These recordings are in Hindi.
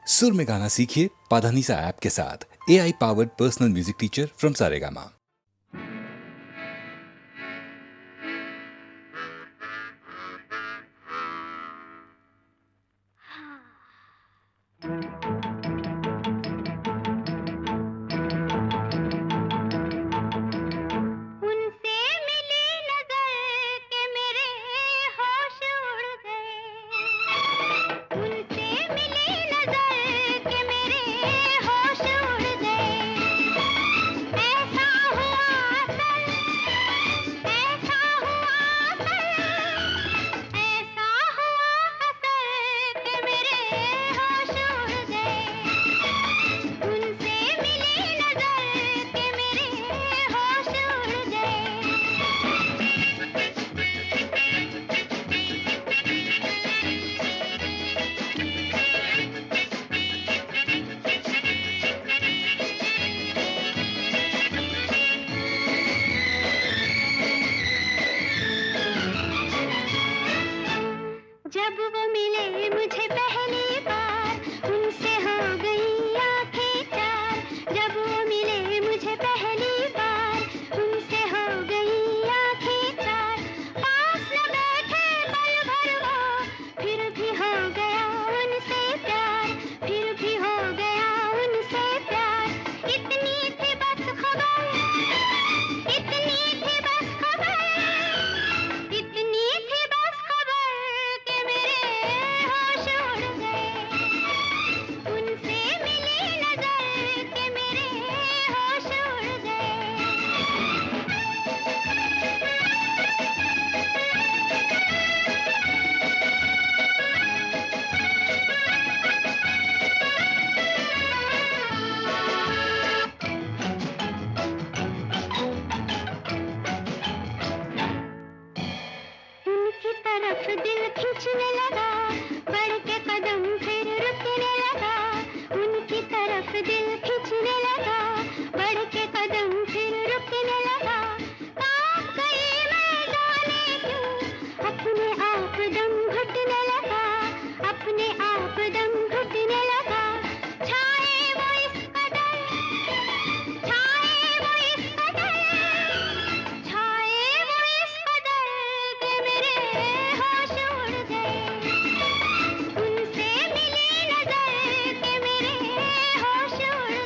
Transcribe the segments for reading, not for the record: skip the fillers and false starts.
सुर में गाना सीखिए पाधानीसा ऐप के साथ। AI powered personal music teacher from Saregama. जब वो मिले मुझे पहली बार उनसे हो गई आंखें चार। जब वो मिले मुझे पहली बार उनसे हो गई आंखें चार। पास न बैठे पल भर वो फिर भी हो गया उनसे प्यार, फिर भी हो गया उनसे प्यार। इतनी थी बस खबर, इतनी थी बस खबर, इतनी थी बस खबर के मेरे होश उड़ गए। उनसे मिली नजर के मेरे होश उड़ गए। उनकी तरफ दिल खींचने लगा, बढ़ के कदम फिर रुकने लगा। उनकी तरफ दिल खींचने लगा, बढ़ के कदम फिर रुकने लगा। कांप गई मैं जाने क्यों, अपने आप दम घुटने लगा, अपने आप दम घुटने लगा। छाए वो इस कदर, छाए वो इस कदर, छाए वो इस कदर के मेरे होश उड़ गए। उनसे मिली नजर के मेरे होश उड़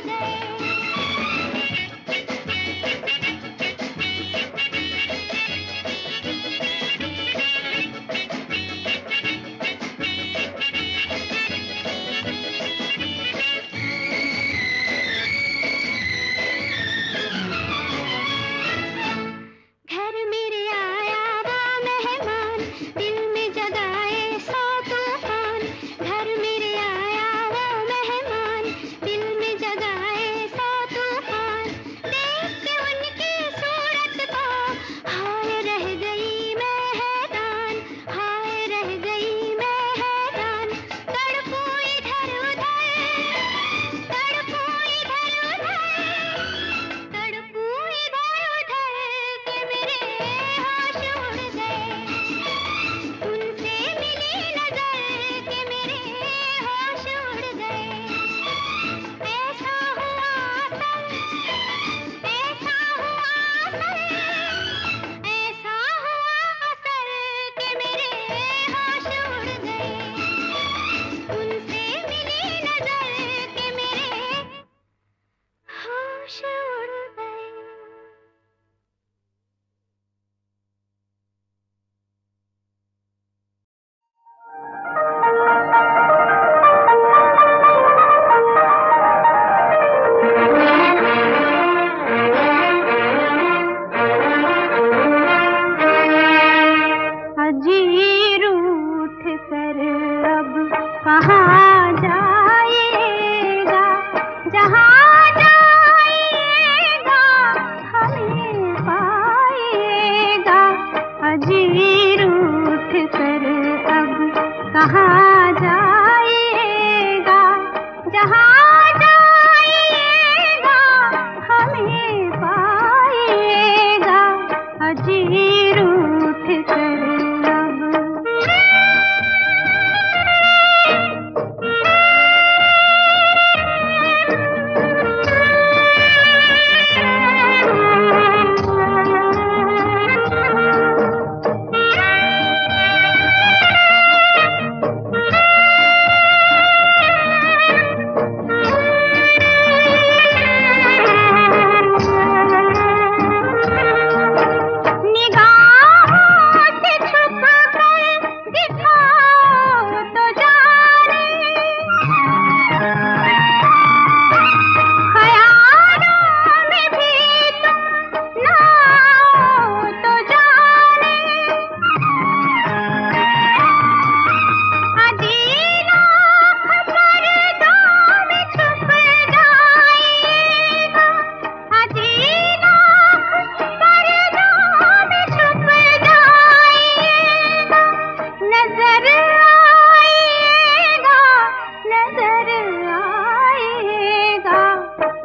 आएगा,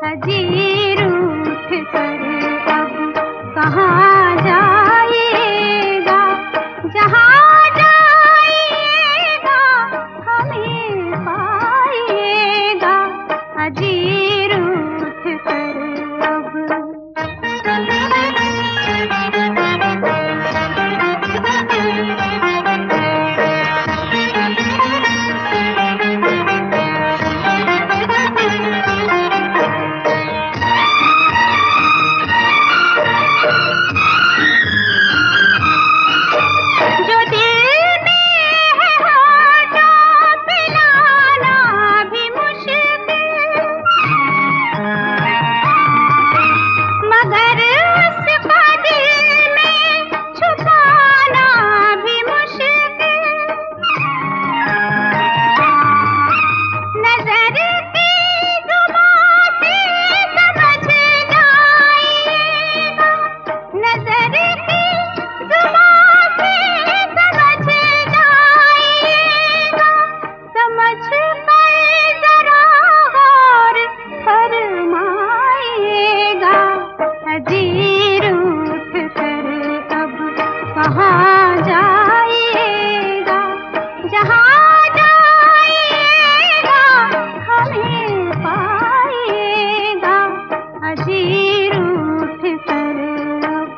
अजीर उठ कर अब कहाँ जाएगा, जहाँ जाएगा हमें पाएगा, अजीर उठ कर अब। जो दिल में है होठों पे लाना भी मुश्किल, मगर उसको दिल में छुपाना भी मुश्किल। नजर की जुबां से समझ जाएगा, नजर की जुबां से समझ जाएगा, समझ कर जरा गौर फरमाएगा, अजीर उठ कर अब कहाँ जाएगा, जहाँ जाएगा हमें पाएगा, अजीर उठ कर अब।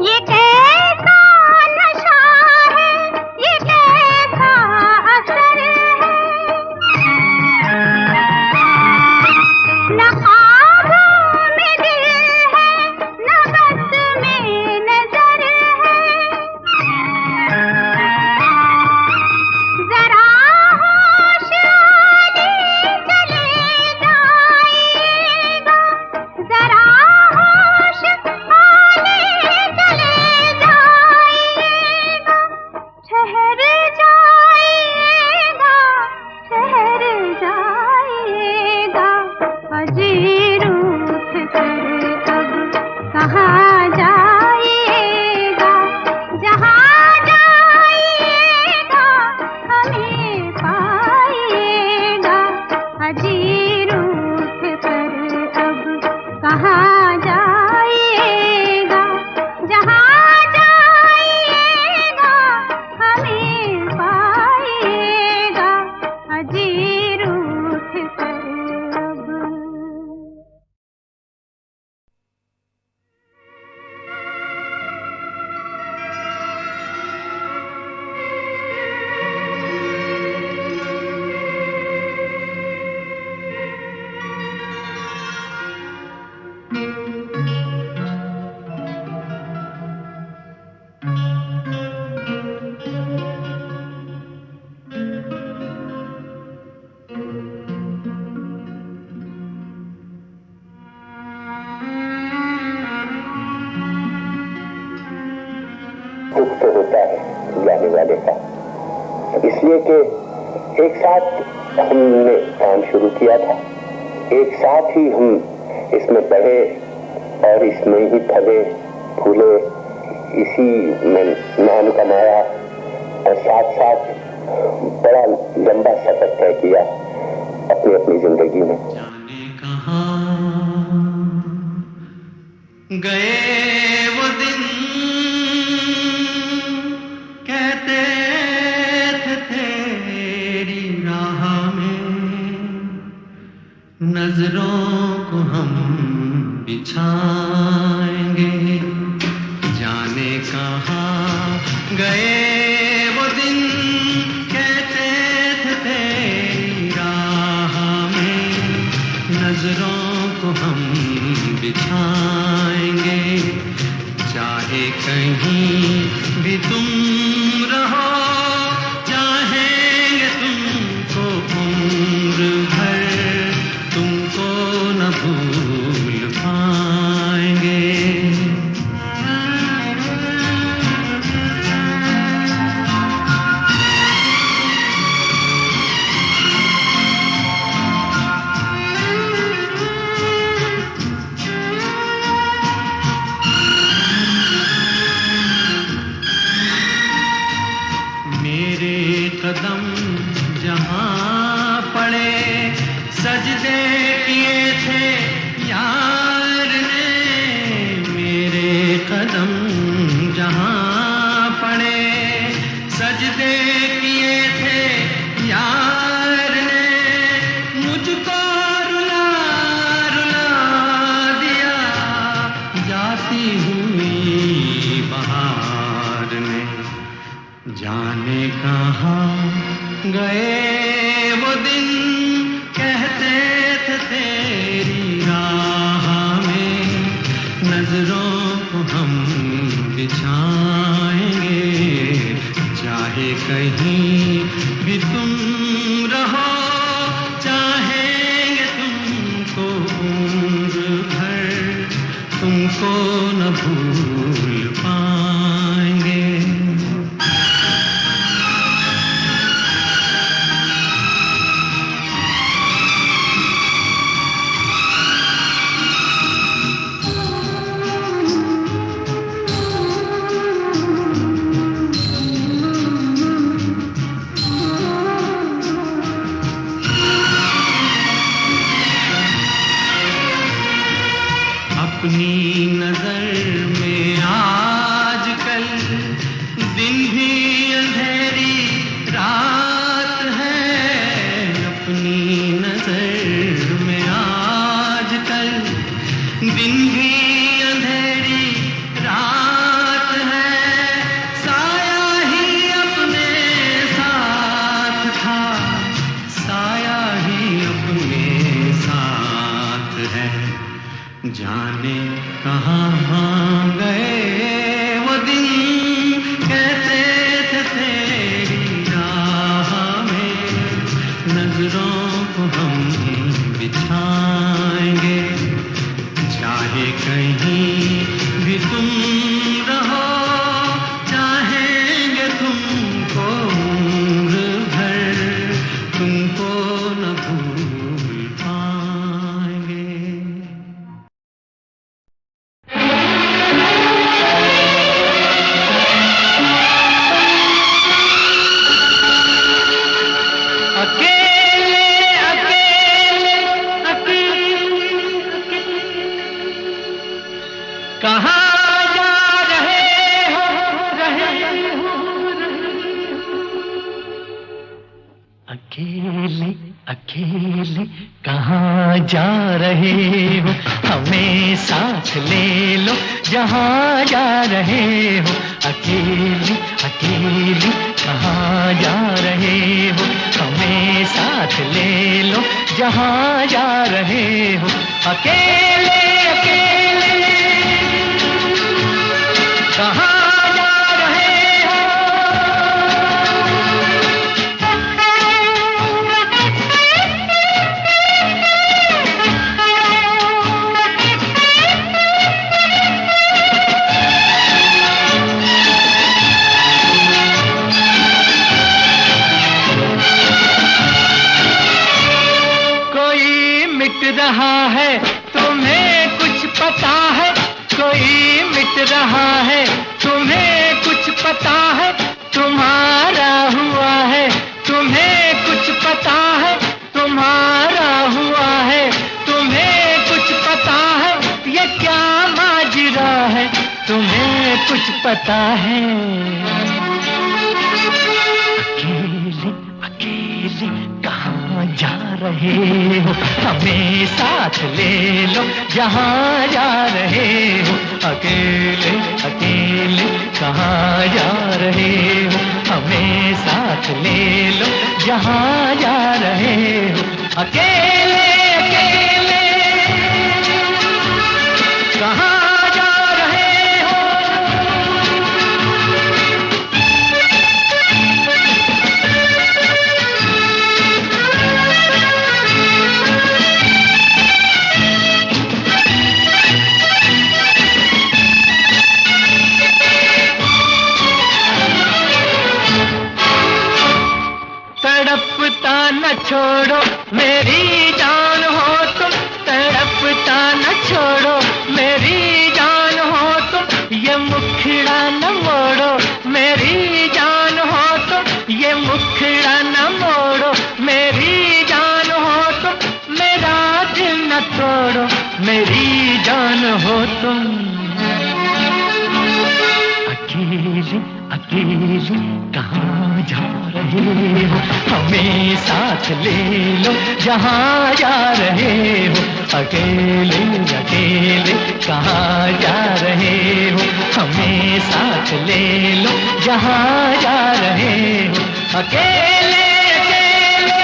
ये कैसा नशा है, ये कैसा असर है, न ख्वाबों में दिल है, न बस में नजर है, जरा होश आने चले जाएगा, जरा होश आने चले जाएगा, ठहर जाएगा, ठहर जाएगा, अजीर उठ कर अब कहाँ जाएगा, जहाँ जाएगा हमें पाएगा, अजीर उठ कर अब कहाँ जाएगा, जहाँ जाएगा हमें पाएगा, अजीर उठ कर अब। दुख तो होता है जाने वाले का, इसलिए कि एक साथ हमने काम शुरू किया था, एक साथ ही हम इसमें बढ़े और इसमें ही फले फूले, इसी में नाम कमाया और साथ साथ बड़ा लंबा सफर तय किया अपनी अपनी जिंदगी में। जाने कहाँ गए वो दिन, कहते थे तेरी राह में नजरों को हम बिछाएंगे। जाने कहाँ गए वो दिन, कहते थे तेरी राह में नजरों को हम बिछाएंगे। चाहे कहीं भी तुम रहो, चाहेंगे तुमको उम्र भर, तुमको न भूल पाएंगे। आती हुई बहार ने जाने कहाँ गए वो दिन, कहते थे तेरी राह में नजरों को हम बिछाएंगे, चाहे कहीं भी तुम रहो, चाहेंगे तुमको उम्र भर, तुमको न भूल पाएंगे। अपनी नजर में आजकल दिन भी अंधेरी रात है, अपनी नजर में आजकल दिन भी अंधेरी रात है, साया ही अपने साथ था, साया ही अपने साथ है, जाने कहाँ गए वो दिन, कहते थे तेरी राह में नजरों को हम बिछाएंगे, चाहे कहीं भी तुम रहो, चाहेंगे तुमको उम्र भर, तुमको न भूल पाएंगे। कहाँ जा रहे हो, अकेले अकेले कहाँ जा रहे हो, हमें साथ ले लो जहाँ जा रहे हो, अकेले अकेले कहाँ जा रहे हो, हमें साथ ले लो जहाँ जा रहे हो, अकेले अकेले कहाँ जा रहे हो। कोई मिट रहा है तुम्हें कुछ पता है, कोई मिट रहा है तुम्हें कुछ पता है, तुम्हारा हुआ है तुम्हें कुछ पता है, तुम्हारा हुआ है तुम्हें कुछ पता है, ये क्या माजरा है तुम्हें कुछ पता है। अकेले अकेले कहाँ जा रहे हो, हमें साथ ले लो जहाँ जा रहे हो, अकेले अकेले कहाँ जा रहे हो, हमें साथ ले लो जहाँ जा रहे हो, अकेले अकेले कहाँ जा रहे हो। तड़पता न छोड़ो मेरी जान हो तुम, तड़पता न छोड़ो मेरी जान हो तुम, ये मुखड़ा न मोड़ो मेरी जान हो तुम, ये मुखड़ा न मोड़ो मेरी जान हो तुम, मेरा दिल न तोड़ो मेरी जान हो तुम। अकेले अकेले कहाँ जा रहे हो, हमें साथ ले लो जहाँ जा रहे हो, अकेले अकेले कहाँ जा रहे साथ ले लो जहाँ जा रहे हो। अकेले अकेले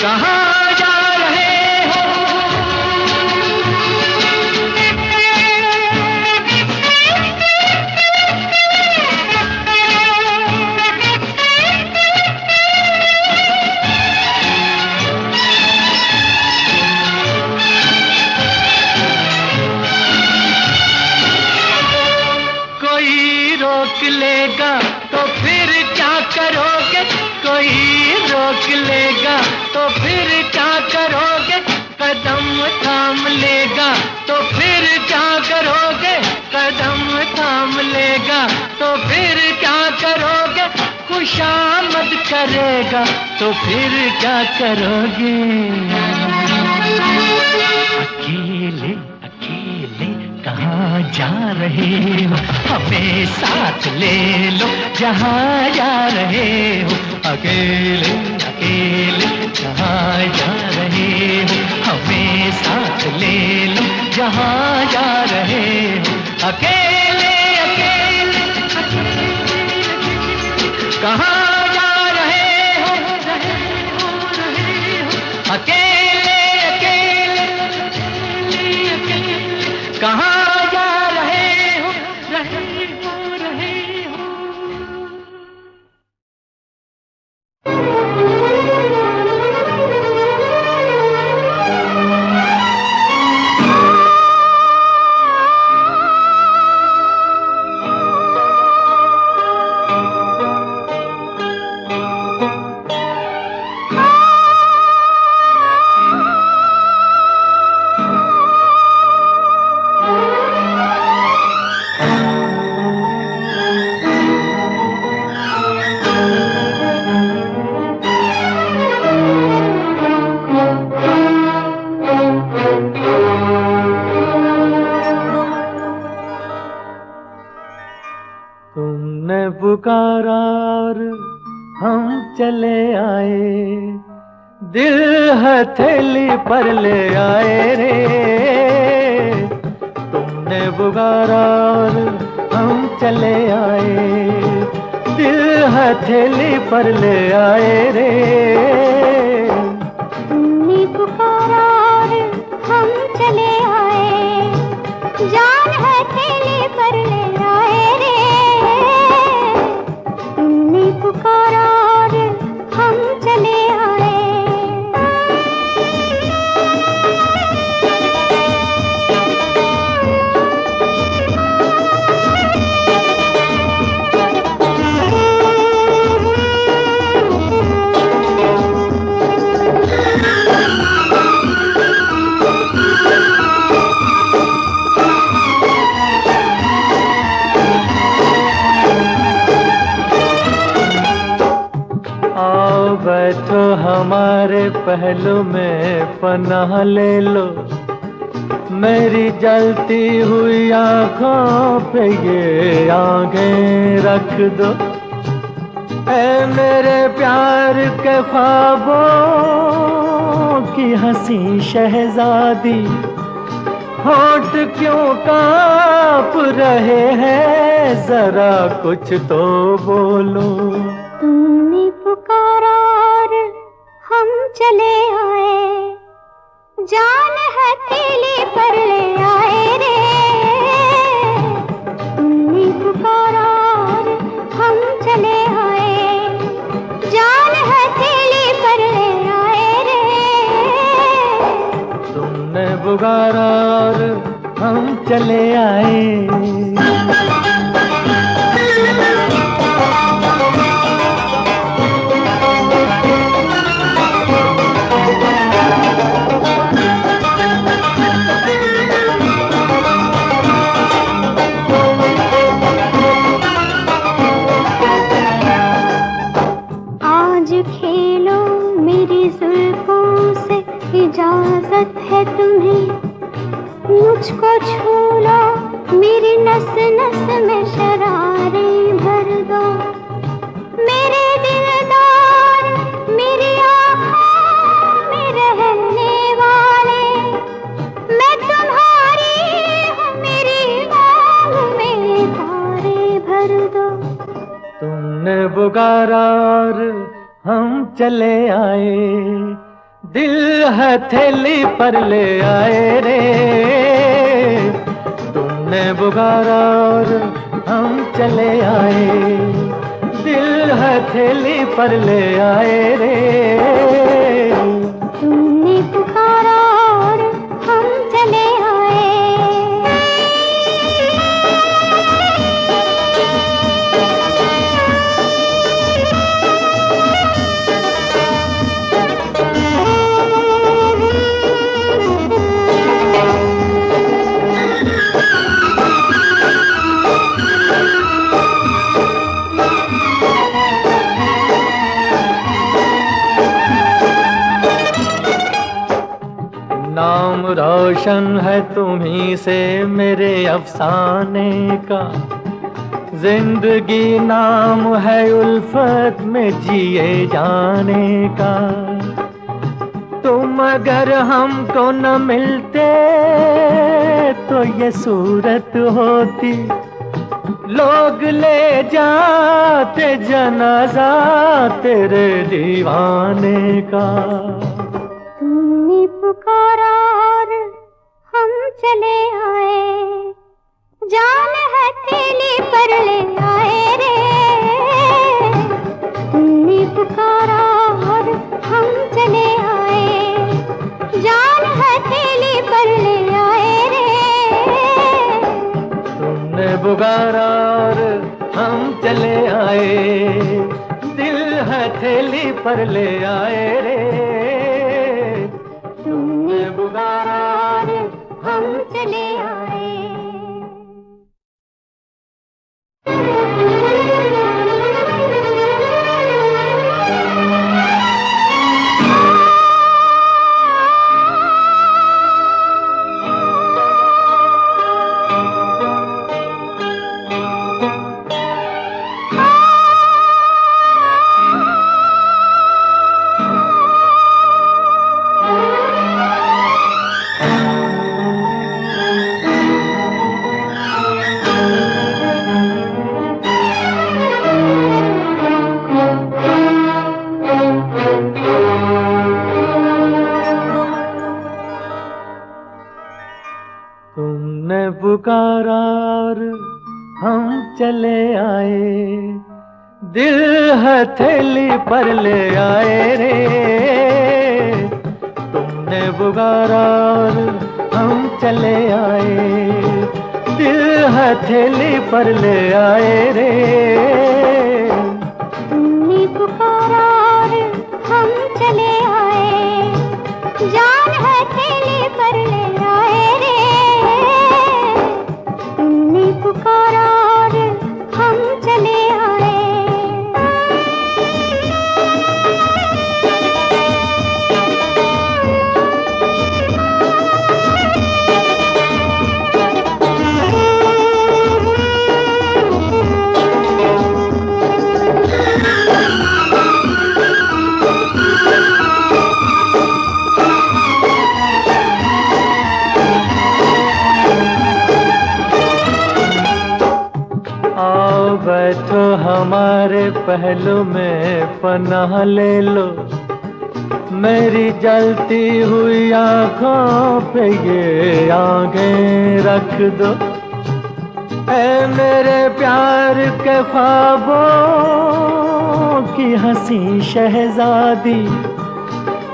कहाँ जा रहे हो। कोई रोक लेगा तो फिर क्या करोगे, कोई रोक लेगा तो फिर क्या करोगे, कदम थाम लेगा तो फिर क्या करोगे, कदम थाम लेगा तो फिर क्या करोगे, खुशामद करेगा तो फिर क्या करोगे। अकेले अकेले कहाँ जा रहे हो, हमें साथ ले लो जहाँ जा रहे हो। अकेले अकेले कहाँ जा रहे हो, हमें साथ ले लो जहाँ जा रहे हो। अकेले अकेले कहाँ जा रहे हो, अकेले अकेले कहाँ जा रहे हो, रहे हो, रहे हो। तुमने पुकारा और हम चले आए, दिल हथेली पर ले आए रे। तुमने पुकारा और हम चले आए, दिल हथेली पर ले आए रे। तुमने पुकारा और हम चले आए, जान हथेली पर ले आए रे। तुमने पुकारा और हम चले आए। बैठो हमारे पहलू में पनाह ले लो, मेरी जलती हुई आँखों पे ये आँखें रख दो। ऐ मेरे प्यार के ख्वाबों की हंसी शहजादी, होठ क्यों कांप रहे हैं, जरा कुछ तो बोलो। तुमने पुकारा और हम चले आए, जान हथेली पर ले आए रे। तुमने पुकारा और हम चले आए, जान हथेली पर ले आए रे। तुमने पुकारा और हम चले आए। खेलो मेरी जुल्फों से, इजाजत है तुम्हें। मुझको छू लो, मेरी नस नस में शरारें भर दो। मेरे दिलदार मेरी आँखों में रहने वाले, मैं तुम्हारी हूँ, मेरी मांग में तुमने पुकारा और हम चले आए, दिल हथेली पर ले आए रे। तुमने पुकारा और हम चले आए, दिल हथेली पर ले आए रे। तुमने पुकारा और हम चले आए। नाम रोशन है तुम्ही से मेरे अफसाने का, जिंदगी नाम है उल्फत में जिए जाने का। तुम अगर हमको न मिलते तो ये सूरत होती, लोग ले जाते जनाजा तेरे दीवाने का। तुमने पुकारा और हम चले आए, जान हथेली पर ले आए रे। तुमने पुकारा और हम चले आए, जान हथेली पर ले आए रे। तुमने पुकारा और हम चले आए, दिल हथेली पर ले आए रे। तुमने पुकारा और हम चले आए। तुमने पुकारा और हम चले आए, दिल हथेली पर ले आए रे। तुमने पुकारा और हम चले आए, दिल हथेली पर ले आए रे। तुमने पुकारा और हम चले आए, जान हथेली पर ले आए रे। तुमने पुकारा और हम चले आए। आओ बैठो हमारे पहलू में पनाह ले लो, मेरी जलती हुई आँखों पे ये आंखें रख दो। ऐ मेरे प्यार के ख्वाबों की हंसी शहजादी,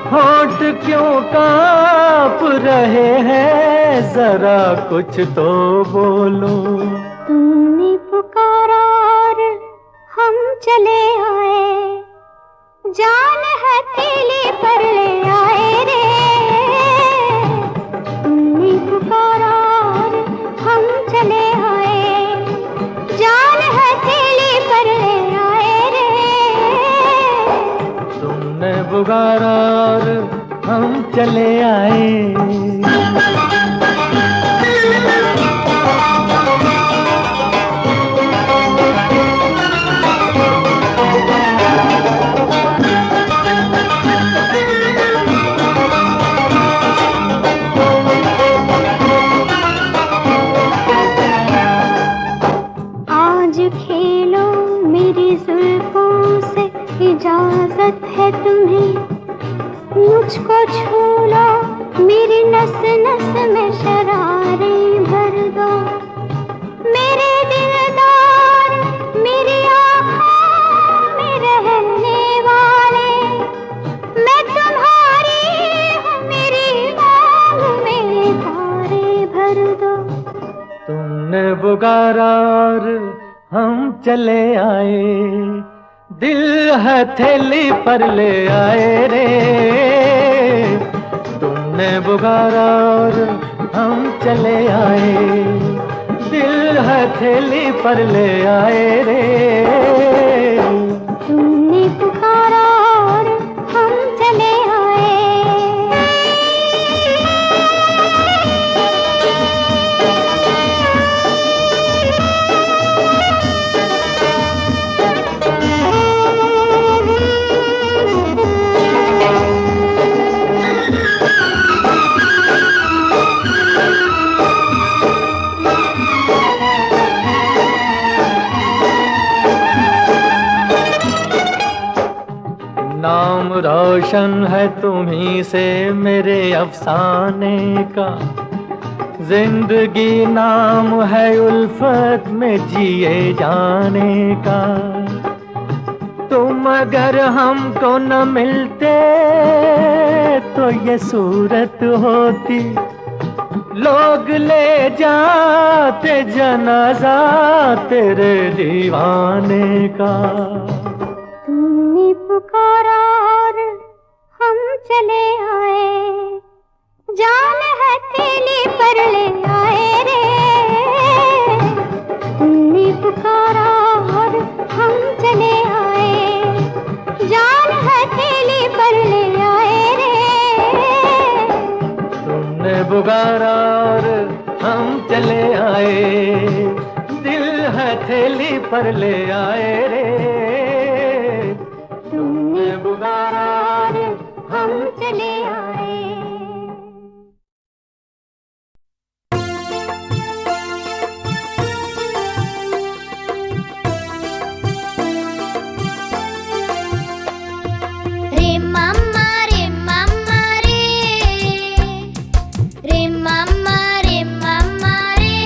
होठ क्यों कांप रहे हैं, जरा कुछ तो बोलो। तुमने पुकारा और हम चले आए, जान हथेली पर ले आए रे। तुमने पुकारा और हम चले आए, जान हथेली पर ले आए रे। तुमने पुकारा और हम चले आए। तुमने पुकारा और हम चले आए, दिल हथेली पर ले आए रे। तुमने पुकारा और हम चले आए, दिल हथेली पर ले आए रे। तुमने पुकारा और हम चले आए। नाम रोशन है तुम्ही से मेरे अफसाने का, जिंदगी नाम है उल्फत में जिए जाने का। तुम अगर हमको न मिलते तो ये सूरत होती, लोग ले जाते जनाजा तेरे दीवाने का। तुमने पुकारा और हम चले आए, जान हथेली पर ले आए रे। तुमने पुकारा और हम चले आए, जान हथेली पर ले आए रे। तुमने पुकारा और हम चले आए, दिल हथेली पर ले आए रे। तुमने पुकारा और हम चले आए। रे मम्मा रे मम्मा रे, रे मम्मा रे मम्मा रे।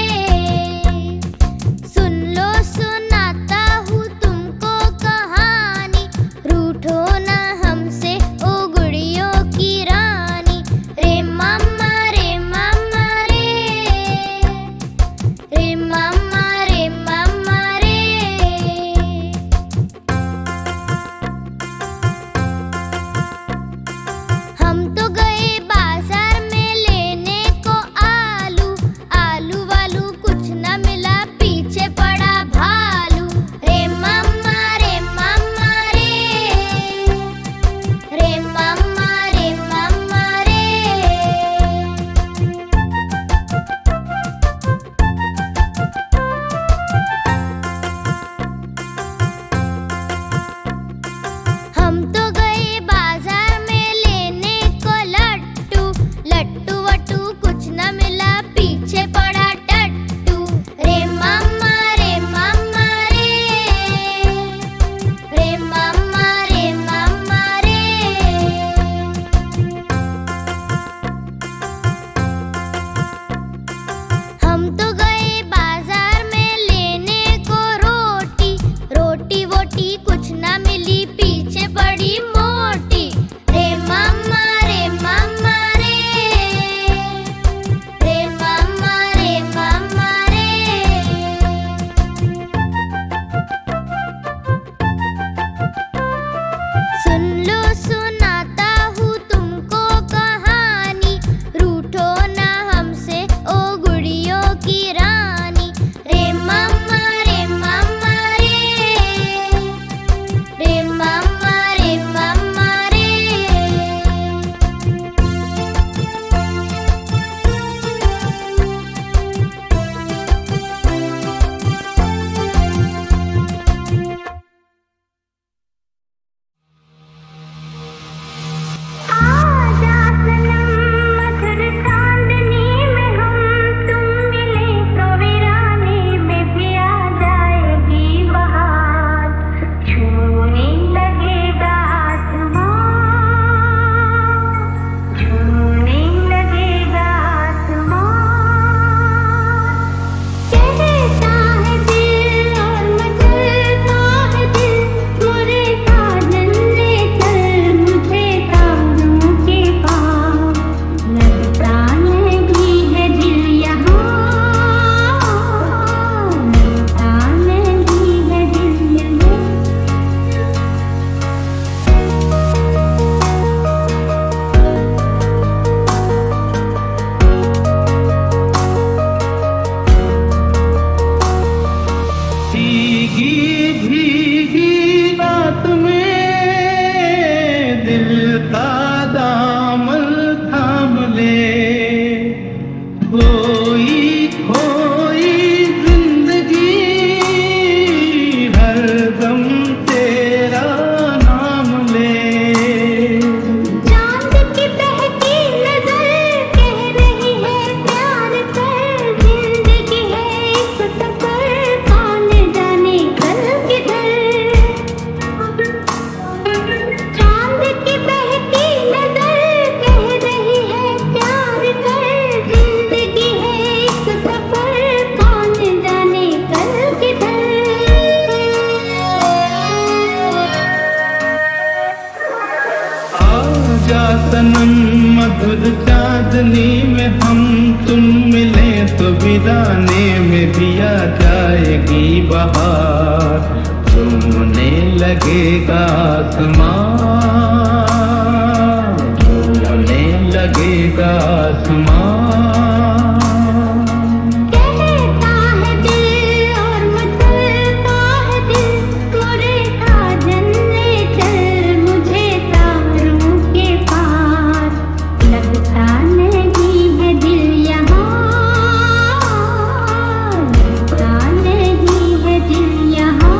सुन लो सुनाता हूँ तुमको कहानी, रूठो ना हमसे ओ गुड़ियों की रानी। खोई खोई जिंदगी हरदम तेरा नाम ले। चांद की बहकी नजर कह रही है प्यार कर, जिंदगी है इस सफर कौन जाने कल किधर। चांद की बहकी नजर कह रही है प्यार कर, जिंदगी है इस सफर कौन जाने कल किधर। आजा सनम मधुर चांदनी में हम तुम मिले तो वीराने में भी आ जाएगी बहार, झूमने लगेगा आसमान, झूमने लगेगा आसमान। कहता है दिल और मचलता है दिल, मोरे साजन ले चल मुझे तारों के पार। लगता नहीं है दिल यहाँ, लगता नहीं है दिल यहाँ।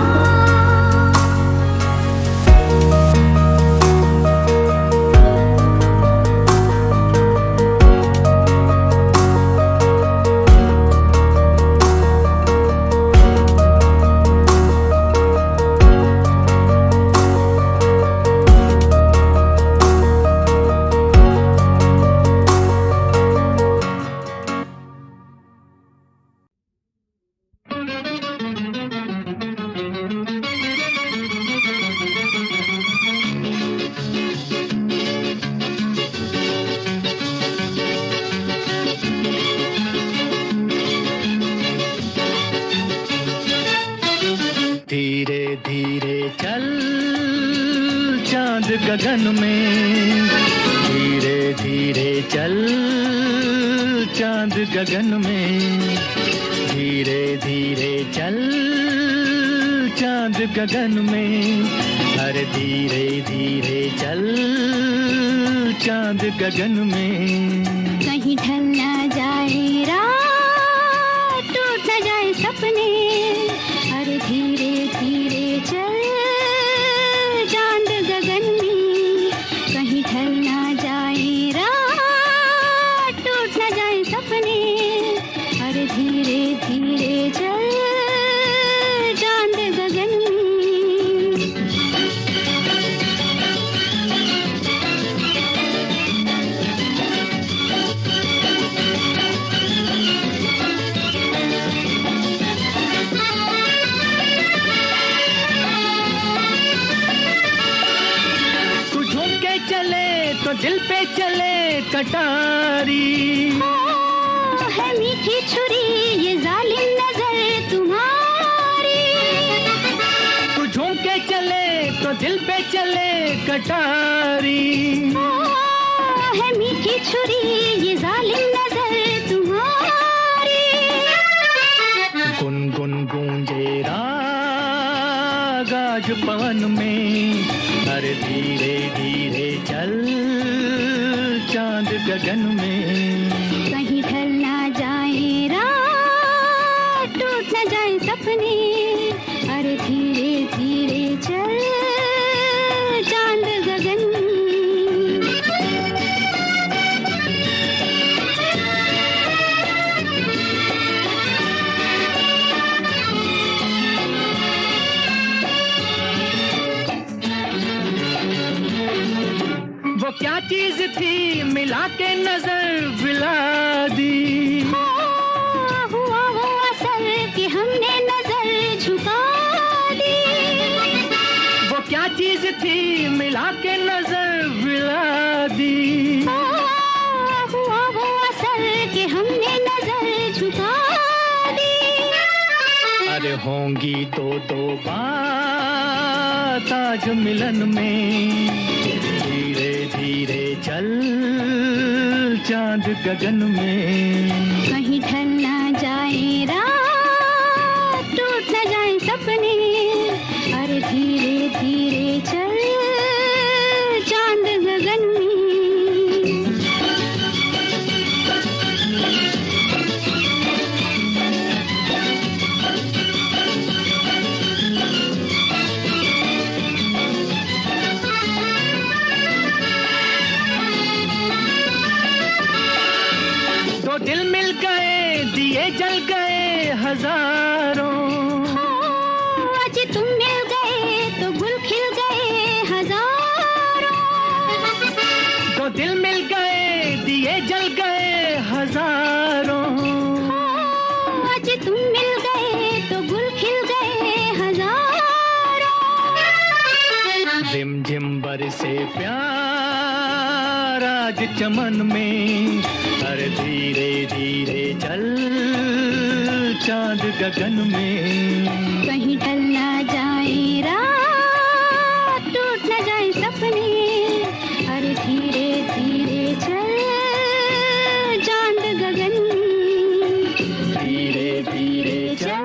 धीरे धीरे चल चांद गगन में, धीरे धीरे चल चांद गगन में, धीरे धीरे चल चांद गगन में, अरे धीरे धीरे चल चांद गगन में। कहीं ढल ना जाए रात, टूट ना जाए सपने, अरे धीरे धीरे चल चांद गगन में। कहीं ढल ना जाए रात, टूट ना जाए सपने, अरे धीरे धीरे चल चांद गगन में। तो दिल पे चले कटारी, है मीठी छुरी ये जालिम नजर तुम्हारी। तू झूम के चले तो दिल पे चले कटारी, है मीठी छुरी ये जालिम नजर तुम्हारी। गुनगुन गूंजे राग आज पवन में, अरे धीरे धीरे चल चांद गगन में। कहीं ढल ना जाए रात, टूट ना जाए सपने, अरे धीरे धीरे चल चांद गगन में। वो क्या चीज थी मिला के नजर मिला दी, हुआ वो असर कि हमने नजर झुका दी। वो क्या चीज थी मिला के नजर मिला दी, हुआ वो असर कि हमने नजर झुका दी। अरे होंगी दो बात आज मिलन में, धीरे धीरे चल चांद गगन में। कहीं ढल ना जाए रात, टूट ना जाए सपने, अरे धीरे धीरे चल चांद गगन में। दिए जल गए हजारों। आज तुम मिल गए तो गुल खिल गए हजारों। दो दिल मिल गए दिए जल गए हजारों। आज तुम मिल गए तो गुल खिल गए हजारों। रिमझिम बरसे प्यार आज चमन में, अरे धीरे धीरे चल चांद गगन में। कहीं ढल ना जाए रात, टूट ना जाए सपने, अरे धीरे धीरे चल चांद गगन में। धीरे धीरे चल।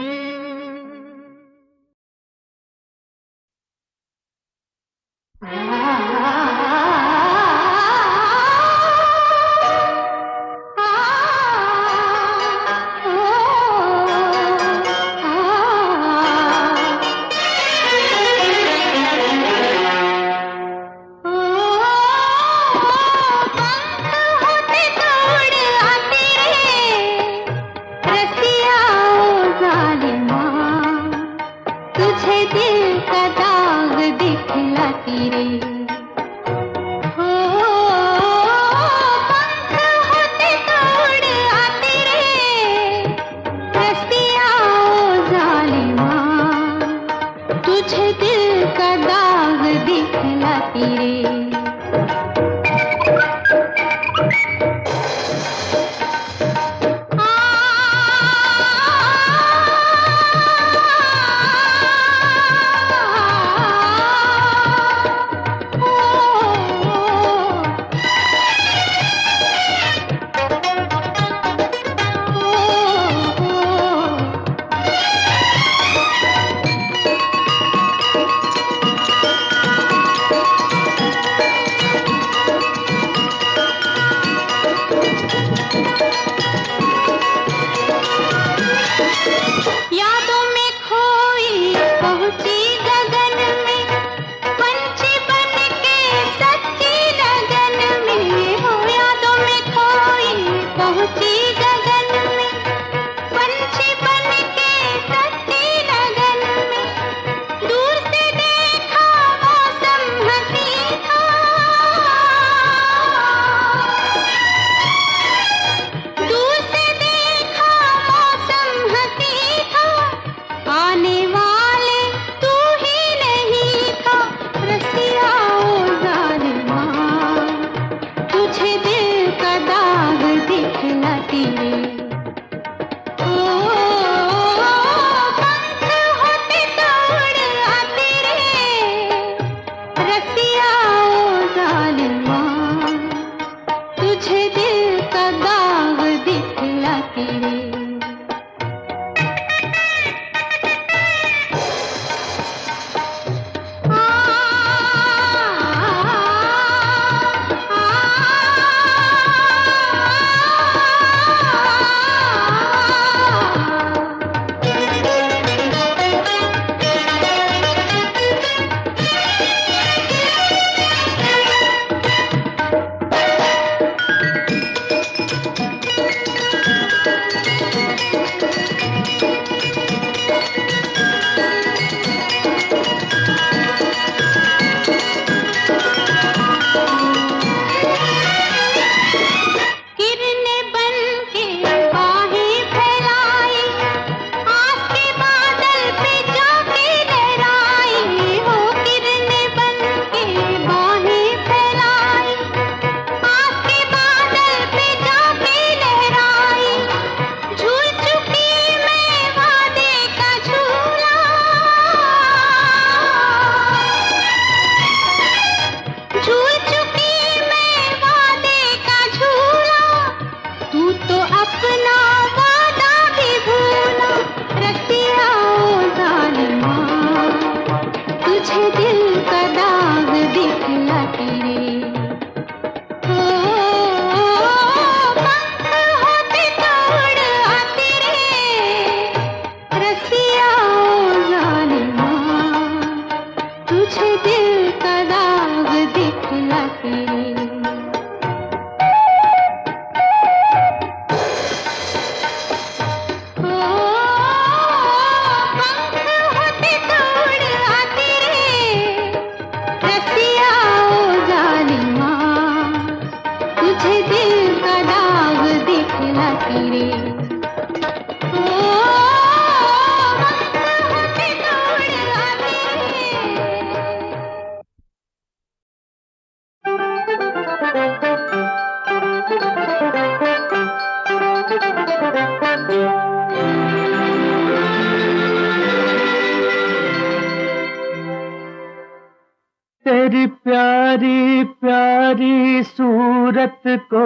तेरी प्यारी प्यारी सूरत को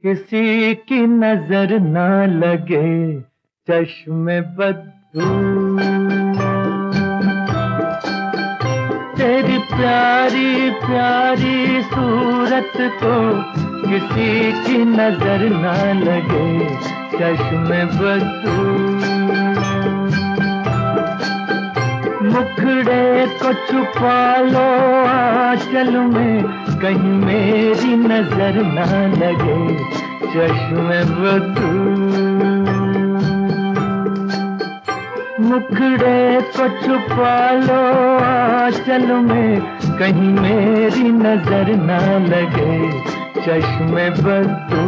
किसी की नजर ना लगे, चश्मे बद्दू। तेरी प्यारी प्यारी सूरत को किसी की नजर ना लगे, चश्मे बद्दू। मुखड़े को छुपा लो आंचल में, कहीं मेरी नजर ना लगे, चश्मे बद्दू। मुखड़े को छुपा लो आंचल में, कहीं मेरी नजर ना लगे, चश्मे बद्दू।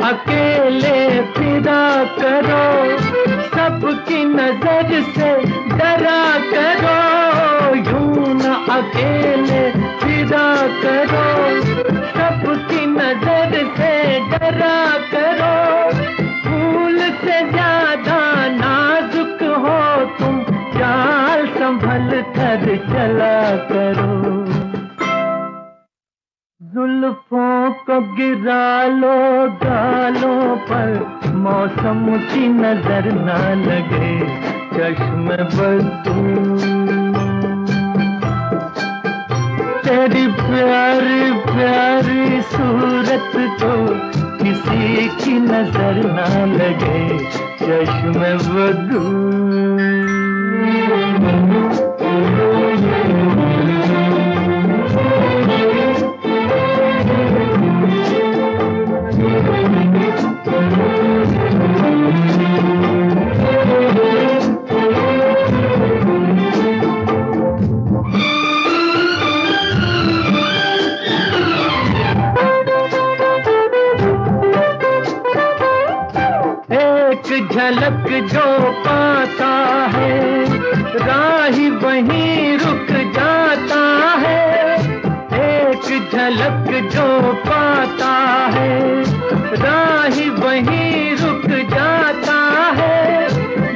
अकेले फिदा करो, सबकी नजर से डरा करो। यूं न अकेले फिदा करो, सबकी नजर से डरा करो। फूल से ज्यादा नाजुक हो तुम, चाल संभल कर चला करो। जुल्फों को गिरा लो गालों पर, मौसम की नजर ना लगे, चश्मे बद्दू। तेरी प्यारी प्यारी सूरत को किसी की नजर ना लगे, चश्मे बद्दू। झलक जो पाता है, राही वहीं रुक जाता है। एक झलक जो पाता है, राही वहीं रुक जाता है।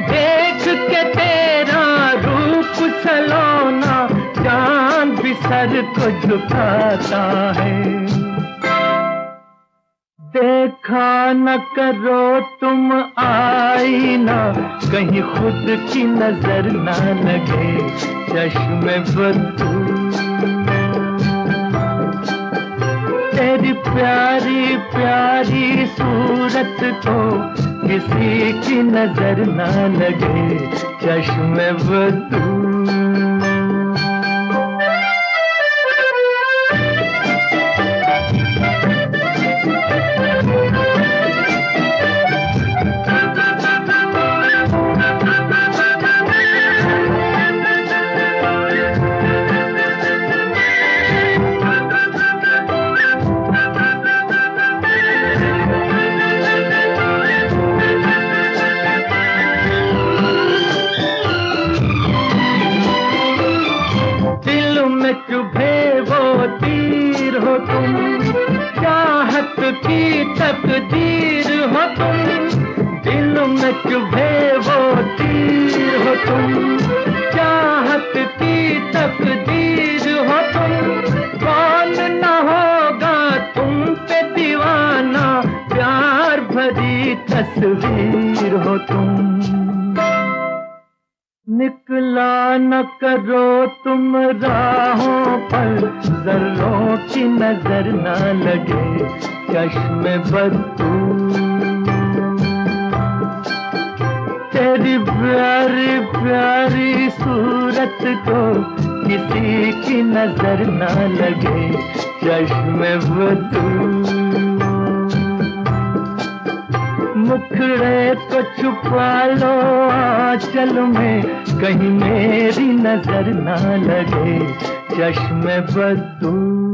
देख के तेरा रूप सलोना, चांद भी सर को झुकाता है। देखा न करो तुम आईना, कहीं खुद की नजर ना लगे, चश्मे बद्दू। तेरी प्यारी प्यारी सूरत को किसी की नजर ना लगे, चश्मे बद्दू। चुभे वो तीर हो तुम, चाहत की तकदीर हो तुम। दिल में चुभे वो तीर हो तुम, चाहत की तकदीर हो तुम। कौन न होगा तुम पे दीवाना, प्यार भरी तस्वीर हो तुम। निकला न करो तुम राहों पर, जर्रों की नजर ना लगे, चश्मे बदू। तेरी प्यारी प्यारी सूरत को किसी की नजर ना लगे, चश्मे बदू। मुखड़े को छुपा लो आंचल में, कहीं मेरी नजर ना लगे, चश्मे बदू।